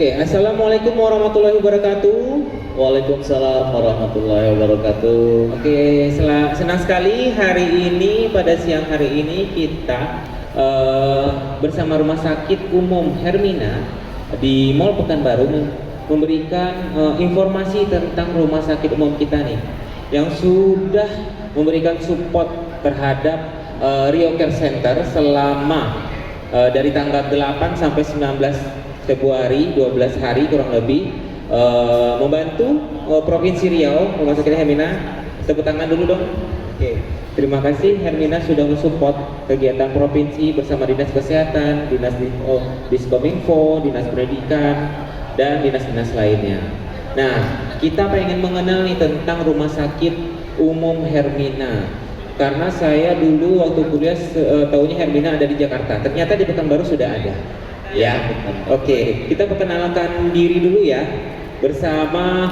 Oke, assalamualaikum warahmatullahi wabarakatuh. Waalaikumsalam warahmatullahi wabarakatuh. Oke, senang sekali hari ini pada siang hari ini kita bersama Rumah Sakit Umum Hermina di Mall Pekanbaru memberikan informasi tentang rumah sakit umum kita nih yang sudah memberikan support terhadap Rio Care Center selama dari tanggal 8 sampai 19 Februari, 12 hari kurang lebih, membantu Provinsi Riau, Rumah Sakit Hermina. Tepuk tangan dulu dong. Oke, terima kasih Hermina sudah mensupport kegiatan provinsi bersama Dinas Kesehatan, Dinas Diskominfo, Dinas Pendidikan, dan dinas-dinas lainnya. Nah, kita pengen mengenal nih tentang Rumah Sakit Umum Hermina. Karena saya dulu waktu kuliah tahunya Hermina ada di Jakarta. Ternyata di Pekanbaru sudah ada. Ya, oke. Kita perkenalkan diri dulu ya bersama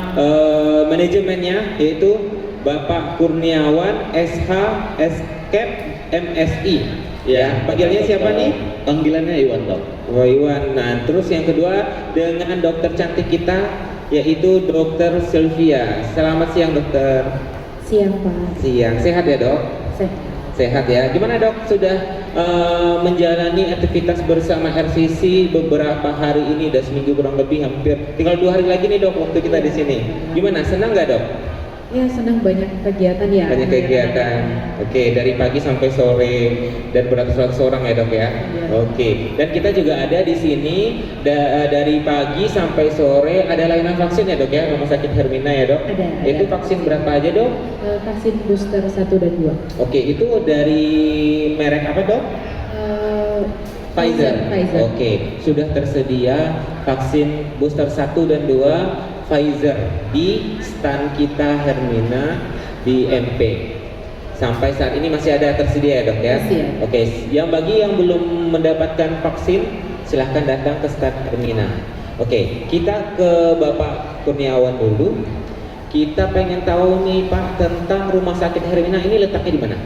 manajemennya, yaitu Bapak Kurniawan SH Skep MSI. Ya, panggilnya siapa nih? Panggilannya Iwan, Dok. Oh, Iwan. Nah, terus yang kedua dengan dokter cantik kita, yaitu Dokter Sylvia. Selamat siang, dokter. Siang, Pak. Siang. Sehat ya, Dok? Sehat. Sehat ya. Gimana, Dok? Sudah menjalani aktivitas bersama RCC beberapa hari ini, udah seminggu kurang lebih, hampir tinggal 2 hari lagi nih, Dok, waktu kita di sini. Gimana? Senang nggak, Dok? Ya, senang, banyak kegiatan ya. Banyak kegiatan. Oke, dari pagi sampai sore dan beratus-ratus orang ya, Dok ya. Iya. Oke. Dan kita juga ada di sini dari pagi sampai sore ada layanan vaksin ya, Dok ya, Rumah Sakit Hermina ya, Dok. Ada. Itu vaksin berapa aja, Dok? Vaksin booster 1 dan 2. Oke, itu dari merek apa, Dok? Pfizer. Oke, sudah tersedia vaksin booster 1 dan 2 Pfizer di stand kita Hermina di MP. Sampai saat ini masih ada tersedia ya, Dok ya? Masih ada. Oke, bagi yang belum mendapatkan vaksin silahkan datang ke stand Hermina. Oke, kita ke Bapak Kurniawan dulu. Kita pengen tahu nih, Pak, tentang Rumah Sakit Hermina ini letaknya di mana?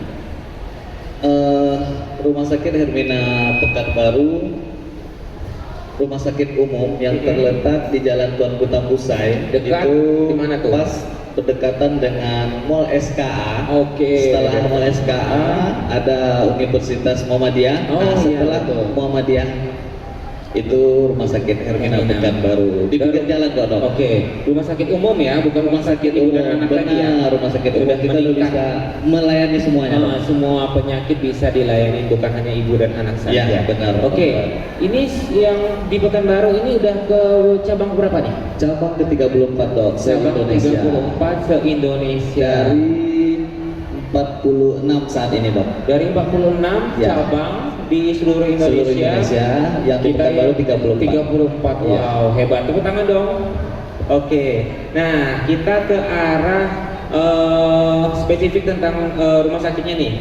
Rumah Sakit Hermina Pekanbaru, rumah sakit umum yang terletak di Jalan Tuanku Tambusai. Dekat itu di mana tuh? Pas berdekatan dengan Mall SKA. Oke. Setelah Mall SKA ada Universitas Muhammadiyah. Oh, Nah, iya, setelah betul. Muhammadiyah itu Rumah Sakit Hermina Pekanbaru di pinggir jalan kok, Dok. Oke, rumah sakit umum ya, bukan rumah sakit ibu dan anak lagi ya. Benar, rumah sakit umum Sudah kita udah meningkat. bisa melayani semuanya, Dok. Semua penyakit bisa dilayani, bukan hanya ibu dan anak saja. Ya, benar. Oke, ini yang di Pekanbaru ini udah ke cabang berapa nih? Cabang ke-34, Dok, Cabang se-Indonesia. 34 se-Indonesia. Dari 46 saat ini, Dok. Dari 46 Ya. cabang di seluruh Indonesia. Seluruh Indonesia, yang di Pekanbaru 34. 34. Ya. Wow, hebat. Tepuk tangan dong. Oke. Nah, kita ke arah spesifik tentang rumah sakitnya nih.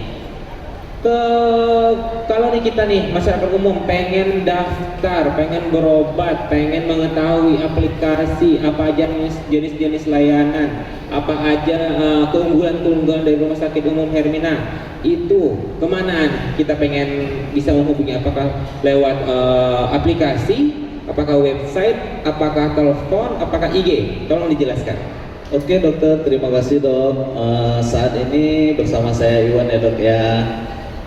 Kalau nih kita nih masyarakat umum pengen daftar, pengen berobat, pengen mengetahui aplikasi apa aja jenis-jenis layanan, apa aja keunggulan-keunggulan dari Rumah Sakit Umum Hermina, itu kemana kita pengen bisa menghubungi? Apakah lewat aplikasi, apakah website, apakah telepon, apakah IG? Tolong dijelaskan. Oke, dokter, terima kasih, Dok. Saat ini bersama saya Iwan ya, Dok ya,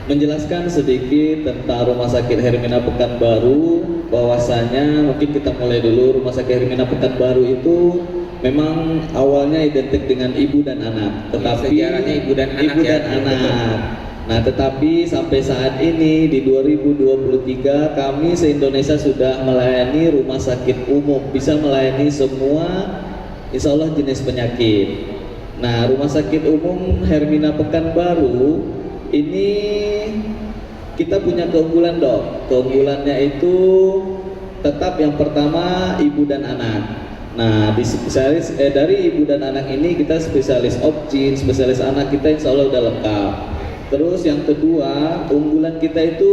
menjelaskan sedikit tentang Rumah Sakit Hermina Pekanbaru. Bahwasanya mungkin kita mulai dulu. Rumah Sakit Hermina Pekanbaru itu memang awalnya identik dengan ibu dan anak, tetapi sejarahnya ibu dan anak ya. anak. Nah, tetapi sampai saat ini di 2023 kami se-Indonesia sudah melayani rumah sakit umum, bisa melayani semua insya Allah jenis penyakit. Nah, Rumah Sakit Umum Hermina Pekanbaru ini kita punya keunggulan, Dok. Keunggulannya itu tetap yang pertama ibu dan anak. Nah, di spesialis dari ibu dan anak ini kita spesialis obgyn, spesialis anak kita insya Allah udah lengkap. Terus yang kedua, unggulan kita itu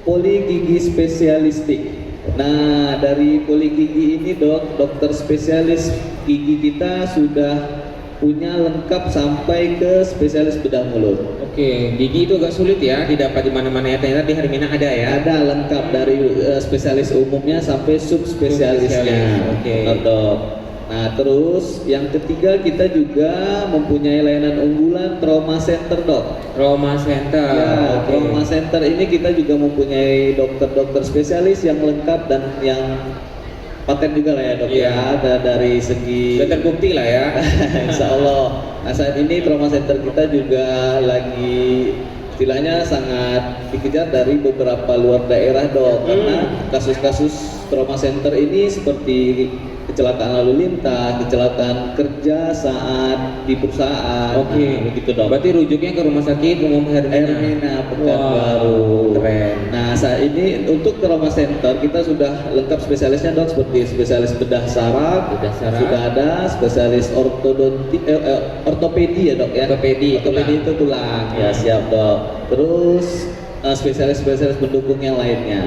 poligigi spesialistik. Nah, dari poligigi ini, Dok, dokter spesialis gigi kita sudah punya lengkap sampai ke spesialis bedah mulut. Oke, gigi itu agak sulit ya didapat di mana-mana ya. Ternyata di Hermina ada ya. Ada lengkap dari spesialis umumnya sampai subspesialisnya. Oke. Dok. Nah, terus yang ketiga kita juga mempunyai layanan unggulan trauma center, Dok. Trauma Center. Ya, Oke. trauma center ini kita juga mempunyai dokter-dokter spesialis yang lengkap dan yang paten juga lah ya, Dok. Iya. Ya, ada dari segi Sudah terbukti lah ya. Insya Allah. Nah, saat ini trauma center kita juga lagi istilahnya sangat dikejar dari beberapa luar daerah, Dok. Karena kasus-kasus trauma center ini seperti kecelakaan lalu lintas, kecelakaan kerja saat di perusahaan. Oke, begitu, Dok. Berarti rujuknya ke Rumah Sakit Umum Hermina. Hermina Wah, Pekanbaru. keren. Nah, saat ini untuk trauma center kita sudah lengkap spesialisnya, Dok, seperti spesialis bedah saraf, Bedah saraf. sudah ada spesialis ortopedi ya, Dok ya. Ortopedi, itu tulang. Ya, siap, Dok. Terus spesialis-spesialis pendukung yang lainnya.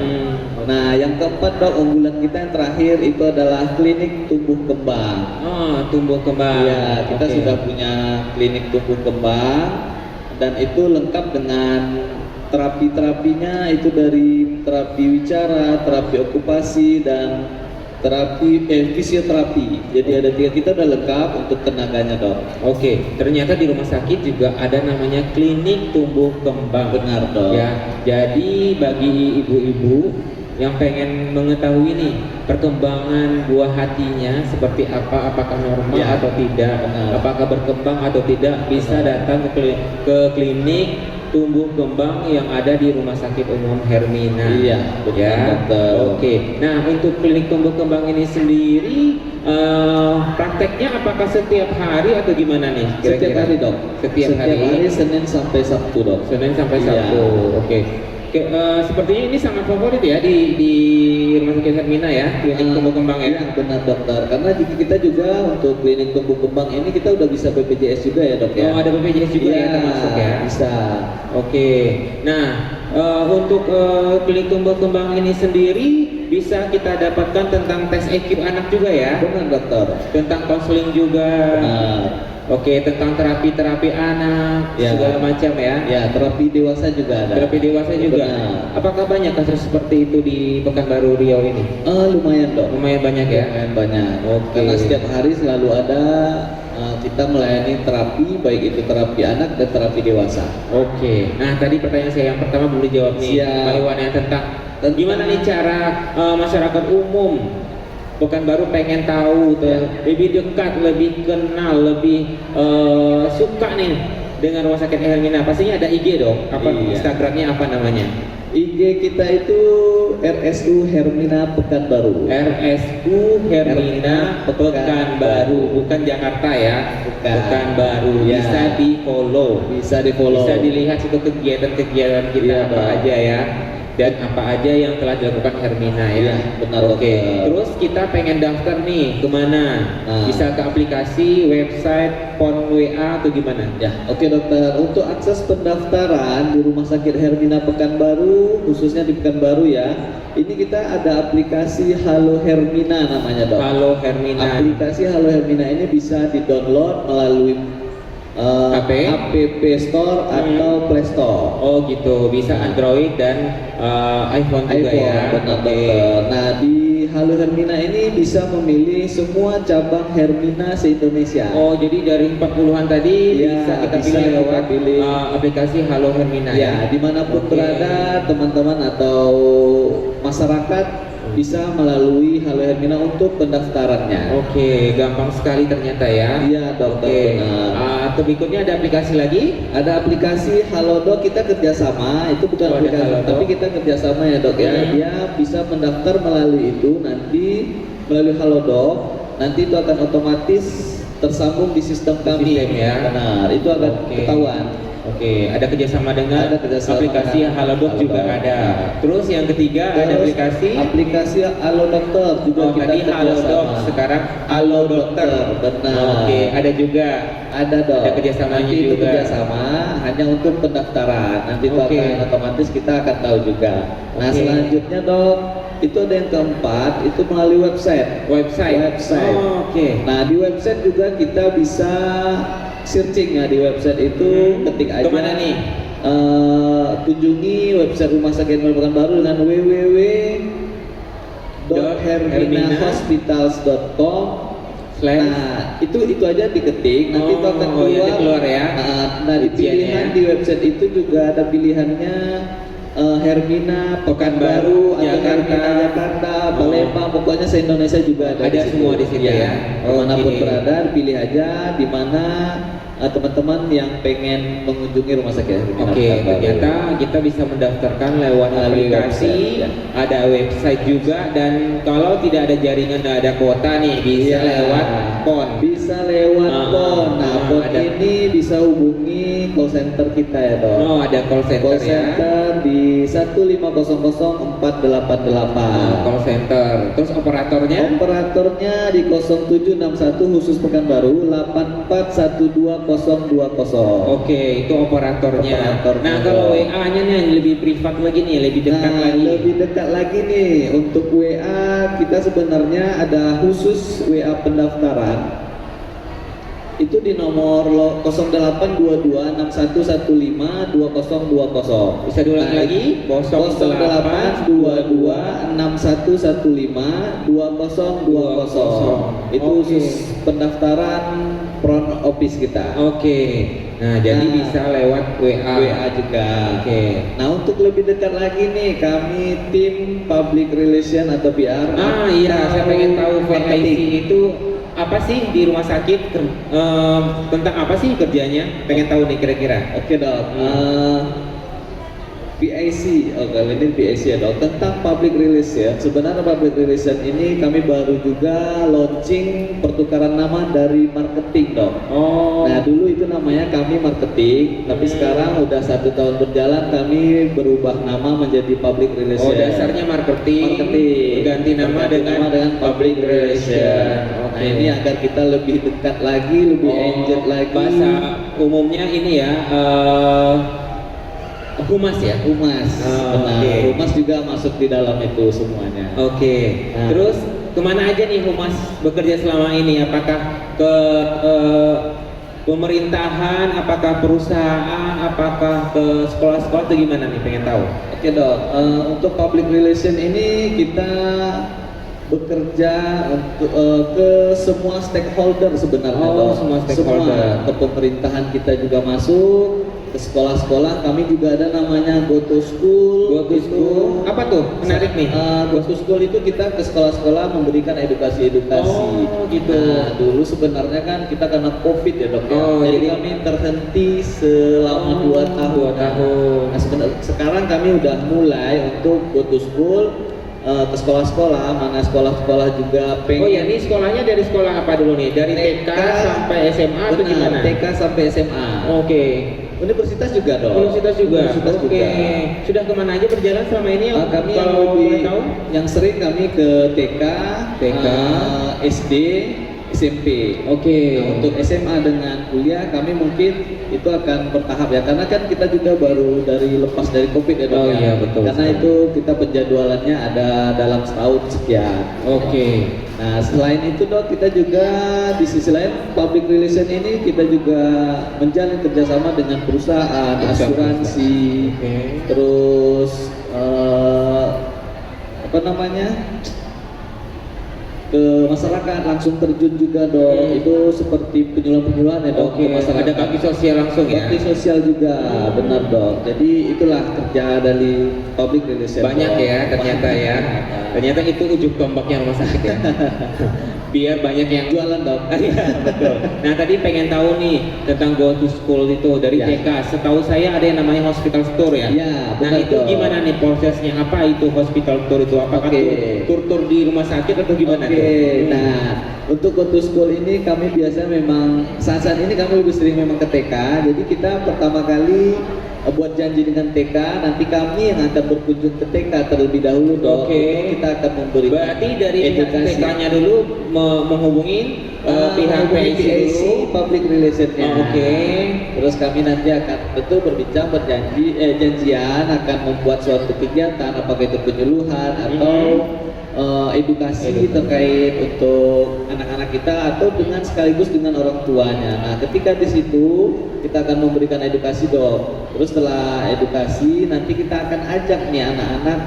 Nah, yang keempat, Dok, unggulan kita yang terakhir itu adalah klinik tumbuh kembang. Oh, tumbuh kembang. Iya, kita Oke. sudah punya klinik tumbuh kembang dan itu lengkap dengan terapi-terapinya itu dari terapi wicara, terapi okupasi dan fisioterapi. Jadi ada tiga, kita udah lengkap untuk tenaganya, Dok. Oke, ternyata di rumah sakit juga ada namanya klinik tumbuh kembang. Benar, Dok. Ya, jadi bagi ibu-ibu yang pengen mengetahui nih perkembangan buah hatinya seperti apa, apakah normal Ya, atau tidak, benar. apakah berkembang atau tidak, bisa datang ke klinik tumbuh kembang yang ada di Rumah Sakit Umum Hermina. Iya, betul, ya. dokter. Oke. Nah, untuk klinik tumbuh kembang ini sendiri prakteknya apakah setiap hari atau gimana nih? Setiap hari, Dok. Setiap hari. Senin sampai Sabtu, Dok. Senin sampai Iya. Sabtu. Oke. Sepertinya ini sangat favorit ya di Rumah Sakit Hermina ya, klinik tumbuh kembang ya. Iya, benar, dokter. Karena di kita juga untuk klinik tumbuh kembang ini kita udah bisa BPJS juga ya, Dok ya. Oh, ada BPJS juga Iya, ya termasuk ya. Bisa. Oke. Nah, untuk klinik tumbuh kembang ini sendiri bisa kita dapatkan tentang tes IQ anak juga ya, Benar, dokter. tentang konseling juga. Benar. Oke, tentang terapi anak Ya. segala macam ya. Ya, terapi dewasa juga ada. Terapi dewasa juga. Benar. Apakah banyak kasus seperti itu di Pekanbaru Riau ini? Lumayan, Dok. Lumayan banyak ya. Lumayan banyak. Oke. Karena setiap hari selalu ada kita melayani terapi, baik itu terapi anak dan terapi dewasa. Oke. Nah, tadi pertanyaan saya yang pertama belum dijawab nih, Siap. Pak Iwan, yang tentang gimana nih cara masyarakat umum Pekanbaru pengen tahu tuh, lebih dekat, lebih kenal, lebih suka nih dengan Rumah Sakit Hermina. Pastinya ada IG dong. Apa Iya. Instagramnya apa namanya? IG kita itu RSU Hermina Pekanbaru. RSU Hermina Pekanbaru, bukan Jakarta ya. Bukan. Pekanbaru. Ya. Bisa di follow. Bisa di follow. Bisa dilihat situ kegiatan-kegiatan kita Iya, apa Bang. aja ya, dan apa aja yang telah dilakukan Hermina ya. Iya, benar, Oke. dokter. Terus kita pengen daftar nih kemana? Nah. Bisa ke aplikasi, website, phone WA atau gimana? Ya, oke, dokter. Untuk akses pendaftaran di Rumah Sakit Hermina Pekanbaru, khususnya di Pekanbaru ya, ini kita ada aplikasi Halo Hermina namanya, Dok. Halo Hermina. Aplikasi Halo Hermina ini bisa di-download melalui HP? App Store atau Play Store. Oh gitu, bisa Android dan iPhone juga ya. Benar, Oke. dokter. Nah, di Halo Hermina ini bisa memilih semua cabang Hermina se-Indonesia. Oh, jadi dari 40-an tadi Ya, bisa kita bisa pilih kita lewat pilih. aplikasi Halo Hermina ya. Ya, dimanapun Oke. berada teman-teman atau masyarakat bisa melalui Halo Hermina untuk pendaftarannya. Oke, gampang sekali ternyata ya. Iya, dokter. Oke. Benar. Atau berikutnya ada aplikasi lagi? Ada aplikasi Halodoc, kita kerjasama, itu bukan Oh, ada aplikasi, Halodoc. tapi kita kerjasama ya, Dok ya. Dia bisa mendaftar melalui itu, nanti melalui Halodoc, nanti itu akan otomatis tersambung di sistem kami. Sistem ya. Benar, itu akan Oke. ketahuan. Oke, ada kerjasama dengan Ada kerjasama aplikasi dengan Halodoc juga Halodoc. ada. Terus yang ketiga ada Terus, aplikasi Halo Dokter juga Oh, kita tadi Halodoc, kerjasama. sekarang Halo Dokter. Benar. Oke, ada juga. Ada, Dok. Ada kerjasamanya Nanti itu juga. kerjasama hanya untuk pendaftaran. Nanti itu Oke. akan otomatis kita akan tahu juga. Nah, Oke. selanjutnya, Dok, itu ada yang keempat, itu melalui website. Website. Oh, oke. Nah, di website juga kita bisa searching ya, di website itu ketik aja. Kemana nih? Kunjungi website Rumah Sakit Mall Pekanbaru dengan www.herminahospitals.com. Nah, itu aja diketik, nanti itu akan keluar ya. Nah, di pilihan di website itu juga ada pilihannya Hermina Pekanbaru atau Hermina Jakarta, Palembang, pokoknya se-Indonesia juga ada di situ. Semua di situ ya. Dimanapun berada, pilih aja di mana teman-teman yang pengen mengunjungi Rumah Sakit Hermina Pekanbaru. Ternyata kita bisa mendaftarkan lewat aplikasi, ada website juga, dan kalau tidak ada jaringan, tidak ada kuota nih, bisa lewat PON. Bisa lewat PON. Nah, PON ini bisa hubungi call center kita ya, Dok. Oh, ada call center, call center di 1500488. Call center. Terus operatornya? Operatornya di 0761 khusus Pekanbaru 8412020. Oke, itu operatornya. Nah, kalau WA-nya nih yang lebih privat lagi nih, lebih dekat lagi. Lebih dekat lagi nih. Untuk WA kita sebenarnya ada khusus WA pendaftaran. Itu di nomor 082261152020. Bisa diulangi lagi? 082261152020. Itu khusus pendaftaran front office kita. Oke. Nah, jadi bisa lewat WA juga. Oke. Nah, untuk lebih dekat lagi nih, kami tim public relation atau PR. Iya, saya pengen tahu VIC itu apa sih di rumah sakit, tentang apa sih kerjanya? Pengen tahu nih kira-kira. Oke, Dok. PIC, kali ini PIC ya, Dok, tentang public relation. Sebenarnya public relation ini kami baru juga launching pertukaran nama dari marketing, Dok. Nah, dulu itu namanya kami marketing, tapi sekarang udah 1 tahun berjalan kami berubah nama menjadi public relation. Dasarnya marketing. Ganti nama dengan public relation. Nah, ini agar kita lebih dekat lagi, lebih engage lagi. Bahasa umumnya ini ya, humas ya? Humas, benar. Humas juga masuk di dalam itu semuanya. Nah. Terus kemana aja nih humas bekerja selama ini? Apakah ke pemerintahan, apakah perusahaan, apakah ke sekolah-sekolah, atau gimana nih? Pengen tahu. Oke, Dok, untuk public relation ini kita bekerja untuk ke semua stakeholder sebenarnya, Dok. Semua stakeholder. Ke pemerintahan kita juga masuk, ke sekolah-sekolah kami juga ada namanya Go to School. Apa tuh? Menarik nih. Go to School itu kita ke sekolah-sekolah memberikan edukasi-edukasi. Gitu. Nah, dulu sebenarnya kan kita karena COVID ya, Dok. Jadi kami terhenti selama 2 tahun. Nah, sekarang kami udah mulai untuk Go to School ke sekolah-sekolah, mana sekolah-sekolah juga pengen. Ini sekolahnya dari sekolah apa dulu nih? Dari TK sampai SMA atau gimana? TK sampai SMA. Universitas juga, Dok. Universitas juga. Sudah kemana aja berjalan selama ini? Kami yang sering kami ke TK, SD, SMP. Nah, untuk SMA dengan kuliah kami mungkin itu akan bertahap ya, karena kan kita juga baru lepas dari COVID ya, Dok. Betul. Karena itu kita penjadwalannya ada dalam setahun sekian. Nah, selain itu, Dok, kita juga di sisi lain public relation ini kita juga menjalin kerjasama dengan perusahaan, asuransi, terus ke masyarakat langsung terjun juga, Dok. Itu seperti penyuluhan ya, Dok, ke masyarakat. Ada bakti sosial langsung ya? Bakti sosial juga, benar, Dok. Jadi itulah kerja dari public relation. Banyak, Dok. Ya ternyata ya. Ternyata itu ujung tombaknya rumah sakit ya. Biar banyak yang jualan, Dok. Betul. Nah, tadi pengen tahu nih tentang Go to School itu dari TK. Setahu saya ada yang namanya hospital tour ya. Nah, itu Dok. gimana nih prosesnya? Apa itu hospital tour itu? Apakah tur di rumah sakit atau gimana? Oke, nah untuk go to school ini kami biasanya memang saat ini kami lebih sering memang ke TK. Jadi kita pertama kali buat janji dengan TK, nanti kami yang akan berkunjung ke TK terlebih dahulu dong. Oke. Kita akan memberi Berarti dari pihak edukasi. TK-nya dulu menghubungi pihak Menghubungi PAC dulu. Public Relations-nya. Oke. Terus kami nanti akan tentu berbincang janjian akan membuat suatu kegiatan apakah itu penyuluhan atau edukasi terkait untuk anak-anak kita atau dengan sekaligus dengan orang tuanya. Nah, ketika di situ kita akan memberikan edukasi dong. Terus setelah edukasi nanti kita akan ajak nih anak-anak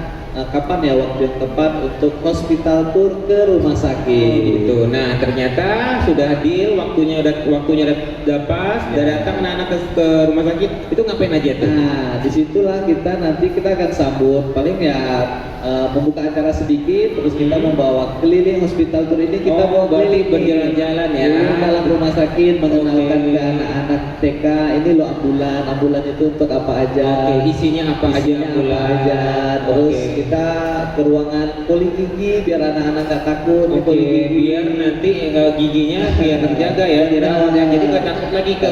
kapan ya waktu yang tepat untuk hospital tour ke rumah sakit. Gitu. Nah, ternyata sudah deal, waktunya udah pas, udah datang anak-anak ke rumah sakit. Itu ngapain aja tuh? Nah, disitulah kita akan sambut paling ya membuka acara sedikit, terus kita membawa keliling hospital tour ini kita bawa berarti keliling berjalan-jalan ya. dalam rumah sakit mengenalkan Oke. ke anak-anak TK ini loh ambulan itu untuk apa aja. Oke, isinya apa aja? Isinya apa aja. Terus kita ke ruangan poli gigi biar anak-anak nggak takut di Oke, poli gigi. biar nanti giginya biar terjaga ya, dirawat ya. Jadi nggak takut lagi ke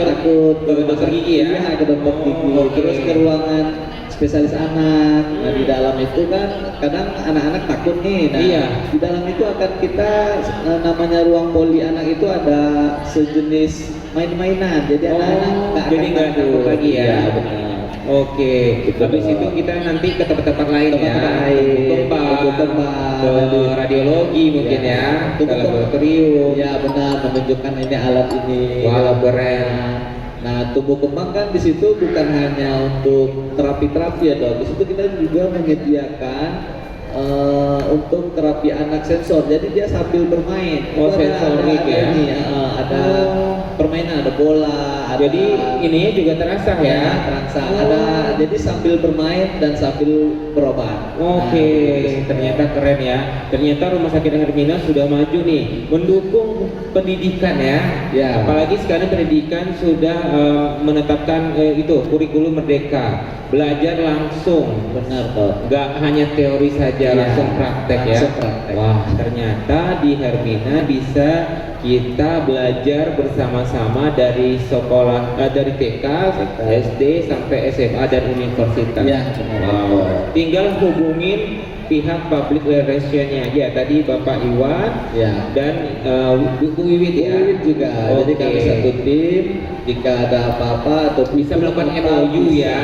dokter gigi ya. Iya, ke dokter gigi. Oke. Terus ke ruangan spesialis anak. Nah, di dalam itu kan kadang anak-anak takut nih. Nah, Iya. di dalam itu akan kita namanya ruang poli anak itu ada sejenis main-mainan. Jadi anak-anak jadi nggak takut lagi ya. Iya, benar. Oke, Gitu habis dong. itu kita nanti ke tempat-tempat lain ya. Tempat lain, Tumbuh kembang, ke nanti. radiologi mungkin ya, ke Tumbuh kembang. laboratorium. Ya benar, menunjukkan ini alat ini. Wah, keren. Nah, tumbuh kembang kan di situ bukan hanya untuk terapi-terapi ya dok. Di situ kita juga menyediakan untuk terapi anak sensor. Jadi dia sambil bermain. Oh, Itu sensorik ada ya. ini, ada permainan, ada bola, ada. Jadi ininya juga terasa ya. Terasa. Ada. Jadi sambil bermain dan sambil berobat. Oke, Nah, ternyata keren ya. Ternyata Rumah Sakit Hermina sudah maju nih, mendukung pendidikan ya. Ya. Apalagi sekarang pendidikan sudah menetapkan itu kurikulum merdeka, belajar langsung, benar dok. nggak hanya teori saja, Ya, langsung praktek ya. langsung praktek. Wah, ternyata di Hermina bisa kita belajar bersama-sama dari sekolah, dari TK, SD sampai SMA dan universitas. Ya, benar. Wow. Tinggal hubungin pihak public relation-nya aja. Tadi Bapak Iwan Ya. dan Bu Wiwit ya. Wiwit juga. Jadi Oke. kami satu tim. Jika ada apa-apa atau Bisa melakukan apa-apa, MOU bisa. ya.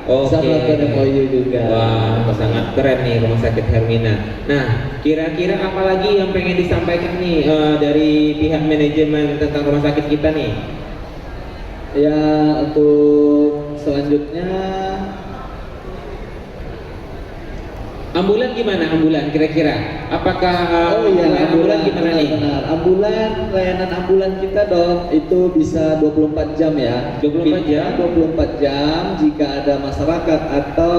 Bisa Oke. melakukan MOU juga. Wah, sangat keren nih Rumah Sakit Hermina. Nah, kira-kira apa lagi yang pengen disampaikan nih dari pihak manajemen tentang rumah sakit kita nih? Ya, untuk selanjutnya Ambulan gimana ambulan kira-kira? Apakah iya, ambulan gimana nih? benar. Layanan ambulan kita dong itu bisa 24 jam ya. 24 jam? 24 jam jika ada masyarakat atau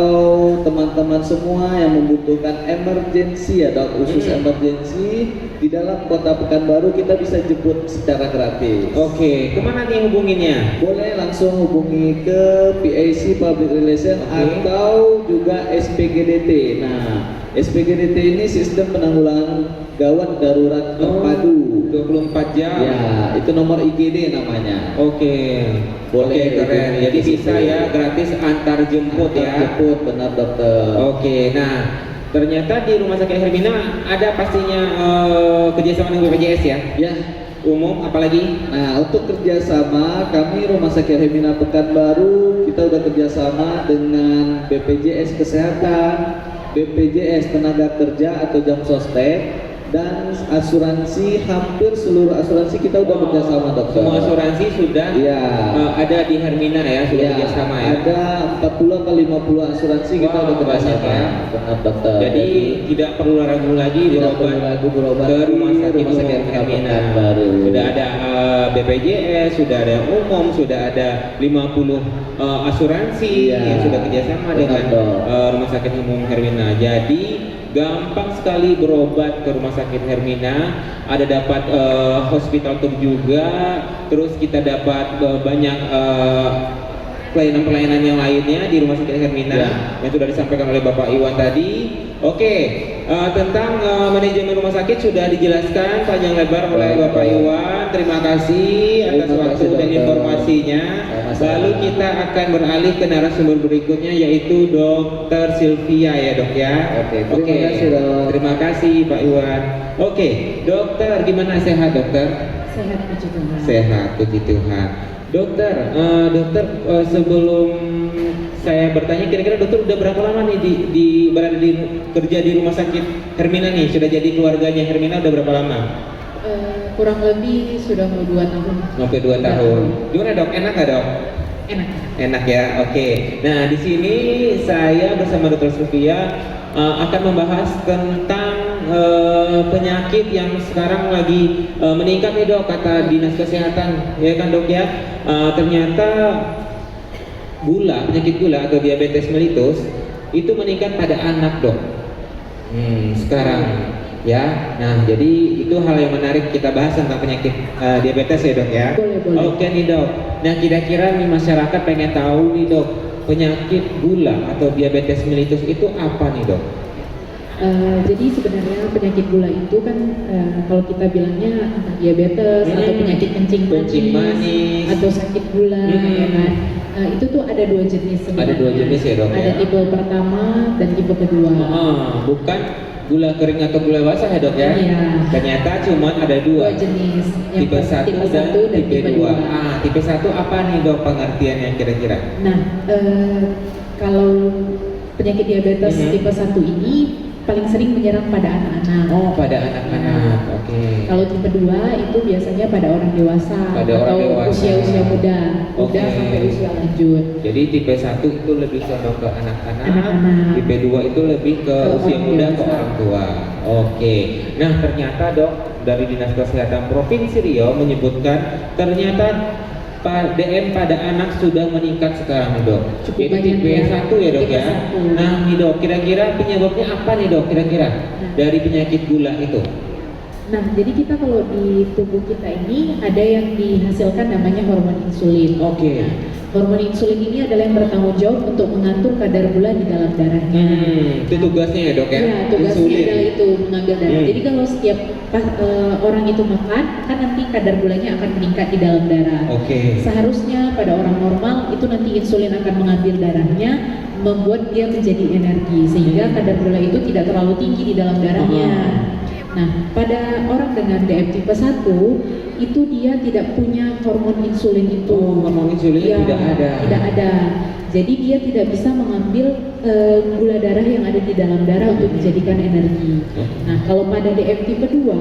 teman-teman semua yang membutuhkan emergensi ya dok, khusus emergensi di dalam kota Pekanbaru kita bisa jemput secara gratis. Oke, kemana nih hubunginnya? Boleh langsung hubungi ke PAC Public Relation Oke. atau juga SPGDT. Nah, SPGDT ini sistem penanggulangan gawat darurat terpadu. 24 jam. Ya, itu nomor IGD namanya. Oke. Boleh, Oke, keren. hubungi Jadi di bisa situ. ya gratis antar jemput ya. Jemput, benar dokter. Oke, nah ternyata di Rumah Sakit Hermina ada pastinya kerjasama dengan BPJS ya, Ya. umum apalagi. Nah, untuk kerjasama kami Rumah Sakit Hermina Pekanbaru kita udah kerjasama dengan BPJS Kesehatan, BPJS Tenaga Kerja atau Jam Sostek, dan asuransi. Hampir seluruh asuransi kita udah kerjasama dokter. Semua asuransi sudah Iya. ada di Hermina ya, sudah Ya, kerjasama ya. ada 40 atau 50 asuransi kita Wah, udah kerjasama. banyak ya. Benar dokter. Jadi tidak perlu ragu lagi tidak perlu berobat ragu berobat ke Rumah di Sakit Rumah Sakit Umum Hermina. Pekanbaru. Sudah ada BPJS, sudah ada umum, sudah ada 50 asuransi Iya. yang sudah kerjasama Benar, dengan dok. Rumah Sakit Umum Hermina. Jadi gampang sekali berobat ke Rumah Sakit Hermina. Ada dapat hospital tour juga, terus kita dapat banyak pelayanan-pelayanan yang lainnya di Rumah Sakit Hermina Ya. yang sudah disampaikan oleh Bapak Iwan tadi. Oke, tentang manajemen rumah sakit sudah dijelaskan panjang lebar oleh Baik, Bapak baik. Iwan. Terima kasih atas Terima waktu kasih, dan Dokter. informasinya. Sama-sama. Lalu kita akan beralih ke narasumber berikutnya yaitu Dokter Sylvia ya dok ya. Oke, terima kasih, Dok. Terima kasih Pak Iwan. Oke, dokter gimana sehat dokter? Sehat puji Tuhan. Sehat, puji Tuhan. Dokter, sebelum saya bertanya, kira-kira dokter udah berapa lama nih berada di kerja di rumah sakit Hermina nih? Sudah jadi keluarganya Hermina udah berapa lama? Kurang lebih sudah mau 2 tahun. Sampai 2 tahun. Gimana dok? Enak nggak dok? Enak. Enak ya, oke. Nah di sini saya bersama Dokter Sylvia akan membahas tentang penyakit yang sekarang lagi meningkat nih dok, kata dinas kesehatan, ya kan dok ya. Ternyata penyakit gula atau diabetes mellitus itu meningkat pada anak dok. Sekarang ya, nah jadi itu hal yang menarik kita bahas tentang penyakit diabetes ya dok ya. Boleh. Oke nih dok. Nah kira-kira nih masyarakat pengen tahu nih dok, penyakit gula atau diabetes mellitus itu apa nih dok? Jadi sebenarnya penyakit gula itu kan kalau kita bilangnya entah diabetes atau penyakit kencing manis, atau sakit gula ya kan. Itu tuh ada 2 jenis sebenarnya. Ada 2 jenis ya dok Ada ya? tipe pertama dan tipe kedua. Bukan gula kering atau gula basah ya dok ya? Iya. Ternyata cuma ada 2. 2 jenis. Tipe 1 dan tipe 2. Tipe 1 apa nih dok pengertiannya kira-kira? Nah, kalau penyakit diabetes Mhm. tipe 1 ini paling sering menyerang pada anak-anak. Oh pada anak-anak, oke. Kalau tipe 2 itu biasanya pada orang dewasa Pada orang atau dewasa. usia-usia muda, Oke. sampai usia lanjut. Jadi tipe 1 itu lebih condong ke anak-anak, Anak-anak. tipe 2 itu lebih ke Ke usia orang muda ke dewasa. orang tua. Oke. Nah, ternyata dok dari Dinas Kesehatan Provinsi Riau menyebutkan ternyata DM pada anak sudah meningkat sekarang nih dok. Cukup Itu banyak tipe ya. 1 ya dok Tipe ya. 1. Nah nih dok, kira-kira penyebabnya apa nih dok kira-kira dari penyakit gula itu? Nah, jadi kita kalau di tubuh kita ini ada yang dihasilkan namanya hormon insulin. Oke. Hormon insulin ini adalah yang bertanggung jawab untuk mengatur kadar gula di dalam darahnya. Itu tugasnya ya dok ya? Ya, tugasnya Insulin. adalah itu mengambil darah. Jadi kalau setiap orang itu makan, kan nanti kadar gulanya akan meningkat di dalam darah. Oke. Seharusnya pada orang normal itu nanti insulin akan mengambil darahnya, membuat dia menjadi energi sehingga kadar gula itu tidak terlalu tinggi di dalam darahnya. Nah, pada orang dengan DM tipe 1 itu dia tidak punya hormon insulin itu. Hormon insulinnya Ya, tidak ada. Tidak ada. Jadi dia tidak bisa mengambil gula darah yang ada di dalam darah untuk dijadikan energi. Nah, kalau pada DM tipe 2,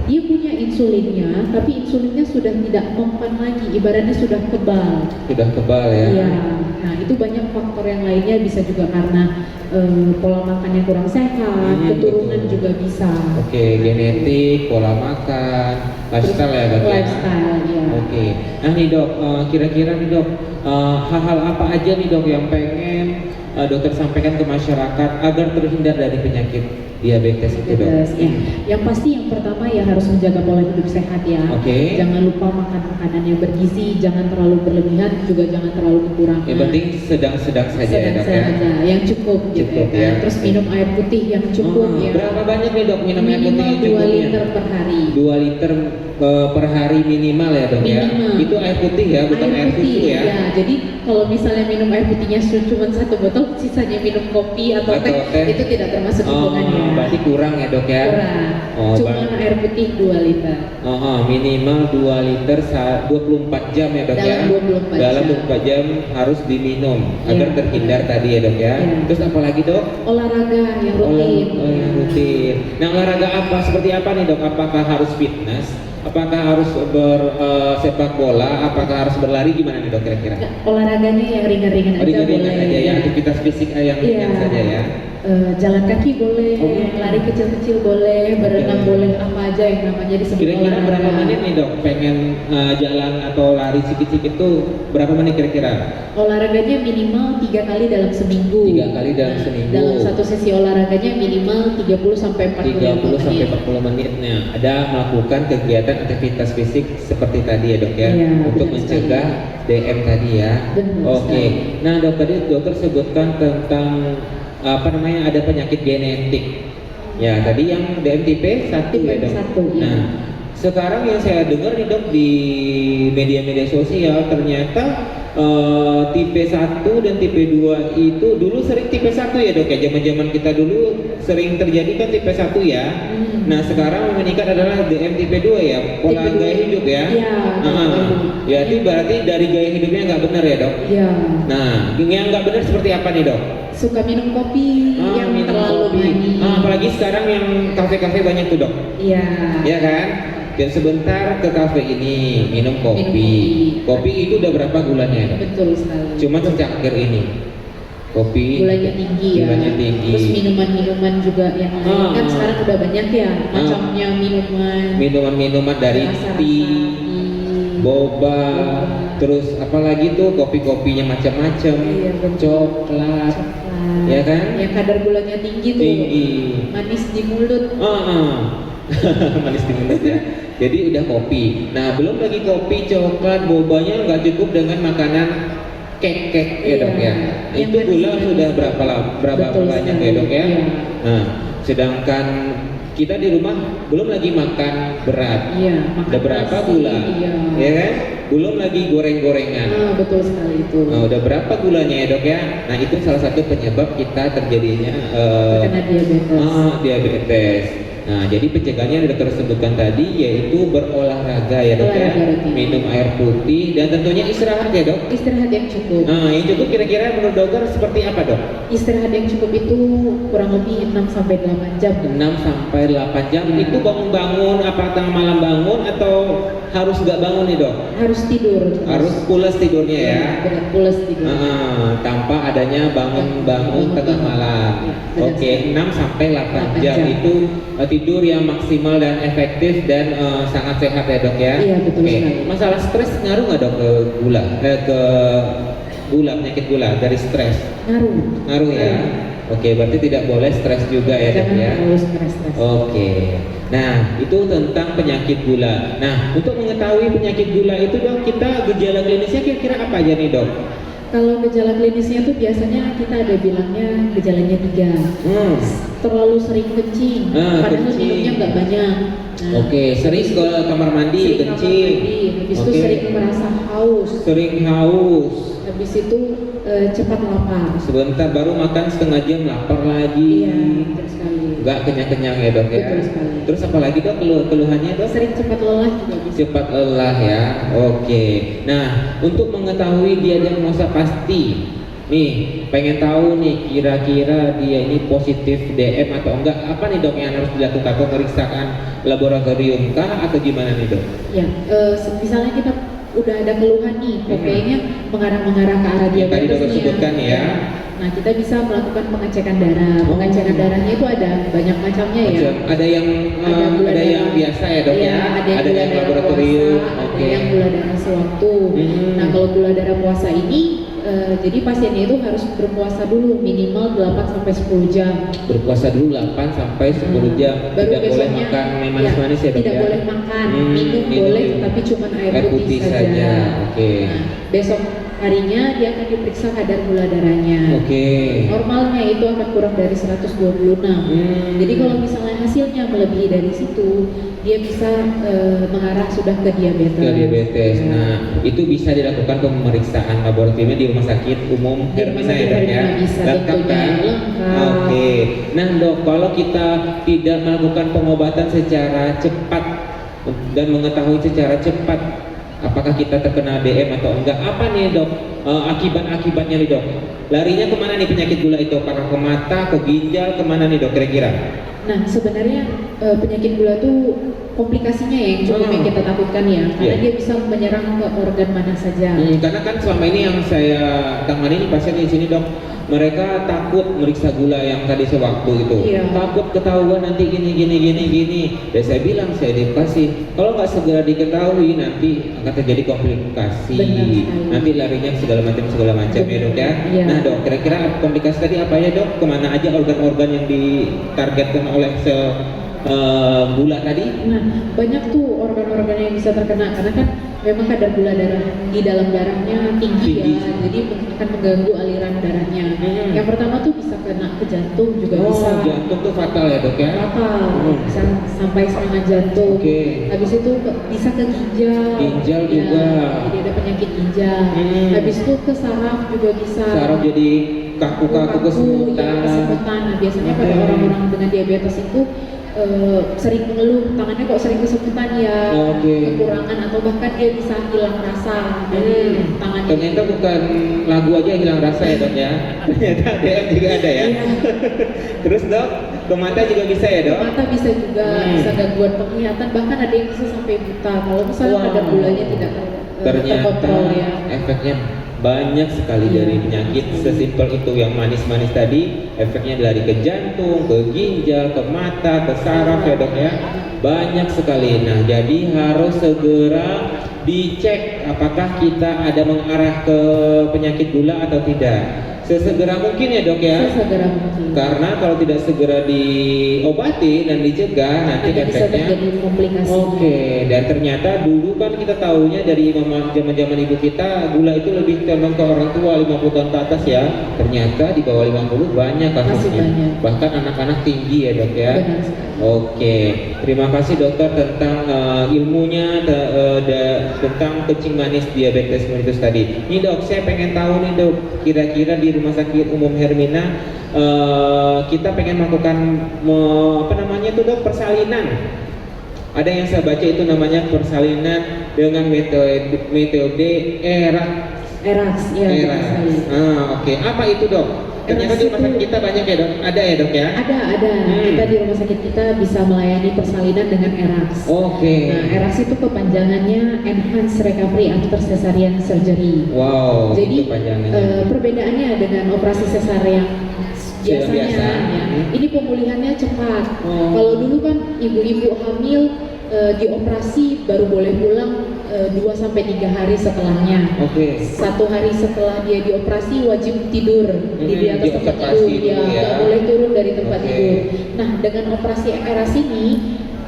dia punya insulinnya, tapi insulinnya sudah tidak mempan lagi, ibaratnya sudah kebal. Sudah kebal ya? Iya. Nah, itu banyak faktor yang lainnya, bisa juga karena pola makan yang kurang sehat, keturunan betul. juga bisa. Oke, genetik, pola makan, lifestyle ya dok ya? Lifestyle, ya. Oke, nah nih dok, kira-kira nih dok, hal-hal apa aja nih dok yang pengen dokter sampaikan ke masyarakat agar terhindar dari penyakit diabetes itu dok? Diabetes, ya. Yang pasti yang pertama ya harus menjaga pola hidup sehat ya. Oke. Jangan lupa makan makanan yang bergizi, jangan terlalu berlebihan, juga jangan terlalu kekurangan. Yang penting sedang-sedang saja ya dok ya? Sedang-sedang saja, yang cukup gitu Cukup, ya. ya. Terus minum air putih yang cukup ya. Berapa banyak nih dok minum air putih Minimal yang 2 cukupnya? liter per hari. 2 liter per hari minimal ya dok ya? Minimal. Itu air putih ya, bukan air susu ya? Jadi kalau misalnya minum air putihnya cuma 1 botol, sisanya minum kopi atau teh, itu tidak termasuk hitungannya. Berarti kurang ya dok ya? Kurang. Oh, Cuma air putih 2 liter. Minimal 2 liter 24 jam ya dok ya? Dalam 24 Dalam jam. 24 jam harus diminum Ya. agar terhindar tadi ya dok ya? Ya. Terus apa lagi dok? Olahraga yang rutin. Yang rutin. Nah olahraga apa? Seperti apa nih dok? Apakah harus fitness? Apakah harus bersepak bola? Apakah harus berlari? Gimana nih dok kira-kira? Olahraganya yang ringan-ringan aja Ringan-ringan boleh. aja ya, aktivitas fisik yang ringan Iya. saja ya? Jalan kaki boleh, Oke. lari kecil-kecil boleh, berenang boleh, apa aja yang namanya disebut Kira-kira olahraga. berapa menit nih dok? Pengen jalan atau lari sedikit-sedikit tuh berapa menit kira-kira? Olahraganya minimal 3 kali dalam seminggu. 3 kali dalam seminggu. Dalam satu sesi olahraganya minimal 30 sampai 45 30 sampai menit. 40 menitnya ada melakukan kegiatan kegiatan aktivitas fisik seperti tadi ya dok ya, Iya, untuk benar mencegah DM tadi ya. Benar Oke. sekali. Nah dok, tadi dokter sebutkan tentang apa namanya, ada penyakit genetik. Ya tadi yang DM tipe 1 Tipe ya dok. 1, iya. Nah sekarang yang saya dengar nih dok di media-media sosial, ternyata tipe 1 dan tipe 2 itu dulu sering tipe 1 ya dok ya, zaman-zaman kita dulu sering terjadi kan tipe 1 ya. Nah sekarang yang meningkat adalah DM tipe 2 ya, pola Tipe 2. gaya hidup ya. Iya, Ya itu berarti dari gaya hidupnya nggak benar ya dok. Iya. Nah yang nggak benar seperti apa nih dok? Suka minum kopi yang Minum terlalu kopi. manis. Apalagi sekarang yang kafe-kafe banyak tuh dok. Iya. Ya kan? Dan sebentar ke kafe ini minum kopi. Kopi itu udah berapa gulanya? Dok? Betul sekali. Cuma secangkir ini. Kopi. Gulanya tinggi ya. Gulanya tinggi. Terus minuman-minuman juga yang lain kan sekarang udah banyak ya macamnya minuman. Minuman-minuman dari rasa-rasa tea, boba, terus apalagi tuh kopi-kopinya macam-macam, Iya, betul. coklat, Coklat. ya kan? Yang kadar gulanya tinggi tuh. Tinggi. Manis di mulut. Manis di mulut ya. Jadi udah kopi. Nah belum lagi kopi, coklat, bobanya nggak cukup dengan makanan kek ya dok ya. Nah, Yang itu gula manis-manis. sudah berapa Betul banyak sekali, ya dok ya. iya. Nah sedangkan kita di rumah belum lagi makan berat. Iya, makan Udah berapa nasi, gula? iya. Ya kan? Belum lagi goreng-gorengan. Betul sekali itu. Nah, udah berapa gulanya ya dok ya? Nah itu salah satu penyebab kita terjadinya Terkena diabetes. diabetes. Nah jadi pencegahannya yang dokter sebutkan tadi yaitu berolahraga ya dok ya, Olahraga rutin. minum air putih dan tentunya istirahat ya dok. Istirahat yang cukup. Nah yang cukup kira-kira menurut dokter seperti apa dok? Istirahat yang cukup itu kurang lebih 6 sampai 8 jam. 6 sampai 8 jam. Ya. Itu bangun-bangun apa tengah malam bangun atau harus nggak bangun nih dok? Harus tidur. terus. Harus pulas tidurnya ya. Benar, pulas tidur. Tanpa adanya bangun-bangun tengah malam. Benar Oke, 6 sampai 8 jam jam. itu tidur yang maksimal dan efektif dan sangat sehat ya dok ya. Iya, betul Oke. sekali. Masalah stres ngaruh nggak dok ke gula? Ke gula, penyakit gula dari stres? Ngaruh. Ngaruh ya. Oke, berarti tidak boleh stres juga ya dok Jangan ya. terlalu stres. Oke, nah itu tentang penyakit gula. Nah untuk mengetahui penyakit gula itu dok, kita gejala klinisnya kira-kira apa aja nih dok? Kalau gejala klinisnya tuh biasanya kita ada bilangnya gejalanya 3. Terlalu sering kencing, padahal kencing. minumnya nggak banyak. Nah, Oke, sering ke kamar mandi, sering kamar kencing. mandi, habis itu Oke. sering merasa haus, Sering haus. habis itu cepat lapar. Sebentar baru makan setengah jam lapar lagi. Iya, betul sekali. Nggak kenyang-kenyang ya dok ya. Betul sekali. Terus apa lagi dok keluhannya dok? Sering cepat lelah juga bisa. Cepat lelah ya. Oke. Nah untuk mengetahui dia diagnosa pasti, nih pengen tahu nih kira-kira dia ini positif DM atau enggak, apa nih dok yang harus dilakukan? Pemeriksaan laboratorium kah atau gimana nih dok? Ya, misalnya kita udah ada keluhan nih, kayaknya mengarah ke arah Yang tadi diabetes dokter nih sebutkan ya. Nah, kita bisa melakukan pengecekan darah. Oh. Pengecekan darahnya itu ada banyak macamnya ya. Ada yang gula ada yang darah. biasa ya dok Iya, ya. ada yang gula yang darah laboratorium. puasa, Oke. ada yang gula darah sewaktu. Nah, kalau gula darah puasa ini jadi pasiennya itu harus berpuasa dulu minimal 8 sampai 10 jam. Berpuasa dulu 8 sampai 10 jam. Baru Tidak boleh besoknya, makan manis-manis ya dok tidak ya. boleh makan, minum boleh tapi cuma air putih saja. Oke. Nah, besok harinya dia akan diperiksa kadar gula darahnya. Oke. Normalnya itu akan kurang dari 126. Jadi kalau misalnya hasilnya melebihi dari situ, dia bisa mengarah sudah ke diabetes. Ke diabetes. Ya. Nah, itu bisa dilakukan pemeriksaan laboratoriumnya di Rumah Sakit Umum Di Hermina Rumah ya Sakit dok ya. Hermina bisa, Lengkap tentunya. kan? Lengkap. Oke. Nah dok, kalau kita tidak melakukan pengobatan secara cepat dan mengetahui secara cepat apakah kita terkena DM atau enggak, apa nih dok akibat-akibatnya nih dok? Larinya kemana nih penyakit gula itu? Apakah ke mata, ke ginjal, kemana nih dok kira-kira? Nah, sebenarnya penyakit gula tuh komplikasinya yang cukup yang kita takutkan ya, karena Iya. dia bisa menyerang ke organ mana saja. Karena kan selama ini yang saya tangani nih pasien di sini dok, mereka takut meriksa gula yang tadi sewaktu itu, Iya. takut ketahuan nanti gini. Dan saya bilang, saya edukasi, kalau nggak segera diketahui nanti akan terjadi komplikasi, Benar sekali. nanti larinya segala macam ya dok ya. Iya. Nah dok, kira-kira komplikasi tadi apa ya dok? Kemana aja organ-organ yang ditargetkan oleh sel gula tadi? Nah, banyak tuh organ-organ yang bisa terkena karena kan memang kadar gula darah di dalam darahnya tinggi. Tinggi. Ya, jadi akan mengganggu aliran darahnya. Yang pertama tuh bisa kena ke jantung juga bisa. Jantung tuh fatal ya dok ya? Fatal, bisa sampai serangan jantung. Oke. Habis itu bisa ke ginjal. Ginjal Ya, juga. jadi ada penyakit ginjal. Habis itu ke saraf juga bisa. Saraf jadi kaku-kaku kesemutan. Ya, kesemutan. Nah, biasanya pada orang-orang dengan diabetes itu sering mengeluh tangannya kok sering kesemutan ya, kekurangan atau bahkan dia bisa hilang rasa dari tangannya. Ternyata bukan lagu aja yang hilang rasa ya dok ya, ternyata DM juga ada ya. Iya. Terus dok, ke mata juga bisa ya dok? Mata bisa juga, bisa gangguan penglihatan, bahkan ada yang bisa sampai buta kalau misalnya kadar gulanya tidak ternyata terkontrol ya. efeknya banyak sekali dari penyakit sesimpel itu yang manis-manis tadi, efeknya dari ke jantung, ke ginjal, ke mata, ke saraf ya dok ya, banyak sekali. Nah jadi harus segera dicek apakah kita ada mengarah ke penyakit gula atau tidak. Sesegera mungkin ya dok ya. Sesegera mungkin. Karena kalau tidak segera diobati dan dicegah nanti bisa efeknya. terjadi komplikasi. Oke, dan ternyata dulu kan kita tahunya dari zaman-zaman ibu kita gula itu lebih condong ke orang tua 50 tahun ke atas ya. Ternyata di bawah 50 banyak Masih kasusnya. banyak. Bahkan anak-anak tinggi ya dok ya. Benar sekali. Oke, terima kasih dokter tentang ilmunya tentang kencing manis diabetes mellitus tadi. Ini dok, saya pengen tahu nih dok, kira-kira di Rumah Sakit Umum Hermina kita pengen melakukan apa namanya tuh dok, persalinan. Ada yang saya baca itu namanya persalinan dengan metode ERAS, ya. ERAS. Oke. Apa itu dok? Ternyata di rumah sakit kita banyak ya dok? Ada ya dok ya? Ada. Kita di rumah sakit kita bisa melayani persalinan dengan ERAS. Oke. Nah, ERAS itu kepanjangannya Enhanced Recovery After Cesarean Surgery. Wow. Jadi itu panjangannya. perbedaannya dengan operasi sesar yang biasanya, biasa. ya, ini pemulihannya cepat. Kalau dulu kan ibu-ibu hamil dioperasi baru boleh pulang 2-3 hari setelahnya. Oke. 1 hari setelah dia dioperasi wajib tidur di atas tempat diobservasi tidur, dulu ya. nggak boleh turun dari tempat Oke. tidur. Nah, dengan operasi ERAS ini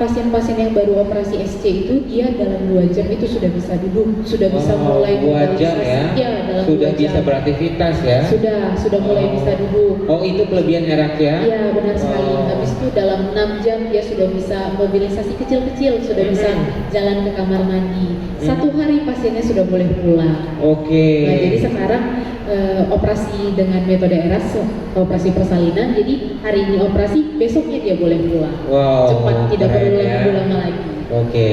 pasien-pasien yang baru operasi SC itu dia dalam 2 jam itu sudah bisa duduk, sudah bisa mulai 2 jam ya? ya, dalam Sudah 2 bisa jam. beraktivitas ya? Sudah mulai bisa duduk. Oh itu kelebihan ERAS ya? Iya benar sekali. Habis itu dalam 6 jam dia sudah bisa mobilisasi kecil-kecil, sudah bisa jalan ke kamar mandi. 1 hari pasiennya sudah boleh pulang. Oke. Nah, jadi sekarang operasi dengan metode ERAS, operasi persalinan. Jadi hari ini operasi, besoknya dia boleh pulang. Wow. Cepat, tidak keren perlu ya. lama lagi. Oke.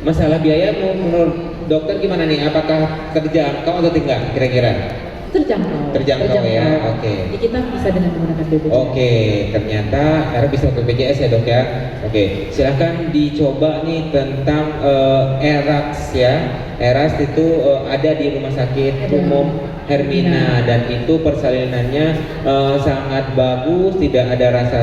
Masalah biaya menurut dokter gimana nih? Apakah terjangkau atau tidak kira-kira? Terjangkau ya, oke. Jadi kita bisa dengan menggunakan BPJS. Oke, ternyata era bisa BPJS ya dok ya. Oke, silahkan dicoba nih tentang ERAS ya. ERAS itu ada di Rumah Sakit Umum Hermina dan itu persalinannya sangat bagus, tidak ada rasa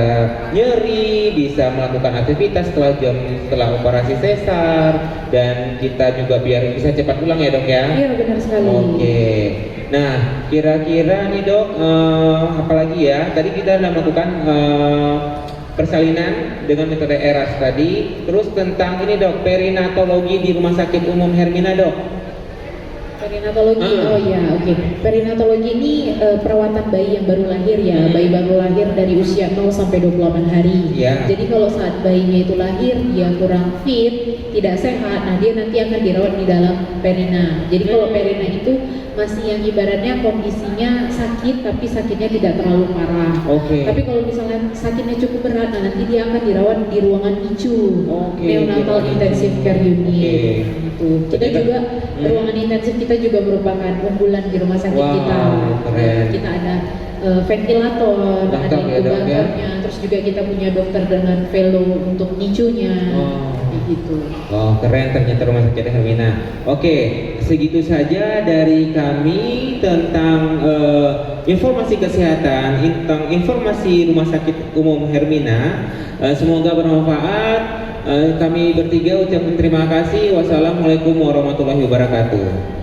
nyeri, bisa melakukan aktivitas setelah operasi sesar dan kita juga biar bisa cepat pulang ya dok ya. Iya benar sekali. Oke. Nah, kira-kira nih dok, apalagi ya? Tadi kita sudah melakukan persalinan dengan metode ERAS tadi. Terus tentang ini dok, perinatologi di Rumah Sakit Umum Hermina dok. Perinatologi, oh ya, oke. Perinatologi ini perawatan bayi yang baru lahir ya, bayi baru lahir dari usia 0 sampai 28 hari. Ya. Jadi kalau saat bayinya itu lahir dia kurang fit, tidak sehat, nah dia nanti akan dirawat di dalam perina. Jadi kalau perina itu masih yang ibaratnya kondisinya sakit tapi sakitnya tidak terlalu parah. Oke. Tapi kalau misalnya sakitnya cukup berat, nah nanti dia akan dirawat di ruangan NICU, Oke, Neonatal di ruangan Intensive NICU. Care Unit. Oke. Gitu. Kita juga ruangan intensif kita juga merupakan unggulan di rumah sakit Wow, kita. keren. Kita ada ventilator, ada Lengkap ya, Dok, ya? inkubatornya, terus juga kita punya dokter dengan fellow untuk NICU-nya. Gitu. Oh keren ternyata Rumah Sakit Hermina. Oke, segitu saja dari kami tentang informasi kesehatan, tentang informasi Rumah Sakit Umum Hermina. Semoga bermanfaat. Kami bertiga ucapkan terima kasih. Wassalamualaikum warahmatullahi wabarakatuh.